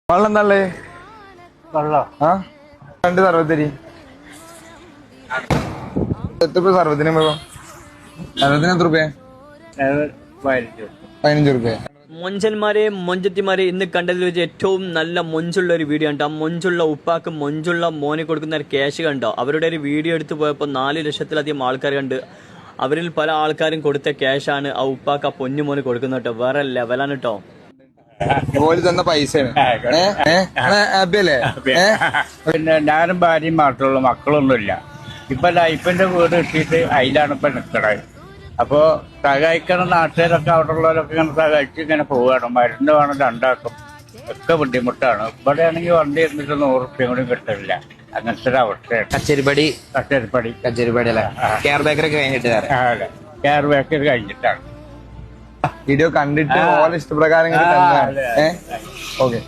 വെള്ളം എന്താ വെള്ളം ആ 2 സർവത്തരി എത്ര സർവത്തിന് സർവത്തിന് എത്ര രൂപ? 15 രൂപ. മൊഞ്ചന്മാരെ മൊഞ്ചത്തിമാരെ ഇന്ന് കണ്ടതിൽ വെച്ച് ഏറ്റവും നല്ല മൊഞ്ചുള്ള ഒരു വീഡിയോ ഉണ്ട്. ആ മൊഞ്ചുള്ള ഉപ്പാക്ക് മൊഞ്ചുള്ള മോനെ കൊടുക്കുന്ന ഒരു ക്യാഷ് കണ്ടോ? അവരുടെ ഒരു വീഡിയോ എടുത്ത് പോയപ്പോൾ 4 ലക്ഷത്തിലധികം ആൾക്കാർ കണ്ട്. അവരിൽ പല ആൾക്കാരും കൊടുത്ത ക്യാഷാണ് ആ ഉപ്പാക്ക് ആ പൊന്നു മോന് കൊടുക്കുന്നത് കേട്ടോ. വേറെ ലെവലാണ് കേട്ടോ. ഓല് തന്ന പൈസയാണ്. പിന്നെ ഞാനും ഭാര്യയും മാത്രമുള്ള മക്കളൊന്നുമില്ല. ഇപ്പൊ ലൈഫിന്റെ വീട് കിട്ടിയിട്ട് അതിലാണ് ഇപ്പൊ നിൽക്കണത്. അപ്പോ സഹായിക്കണ നാട്ടുകാരൊക്കെ അവിടെ ഉള്ളവരൊക്കെ ഇങ്ങനെ സഹായിച്ച് ഇങ്ങനെ പോവുകയാണ്. മരുന്ന് വേണം രണ്ടാക്കും ഒക്കെ ബുദ്ധിമുട്ടാണ്. ഇവിടെ ആണെങ്കിൽ വണ്ടി ഇരുന്നിട്ട് 100 റുപ്യ കൂടി കിട്ടില്ല. അങ്ങനത്തെ ഒരു അവസ്ഥയാണ്. കച്ചേരിപ്പടി അല്ലേ? കെയർ ബേക്കറി കഴിഞ്ഞിട്ട് അതെ, കെയർ ബേക്കറി കഴിഞ്ഞിട്ടാണ് വീഡിയോ കണ്ടിട്ട് ഓല ഇഷ്ടപ്രകാരം ഓക്കെ.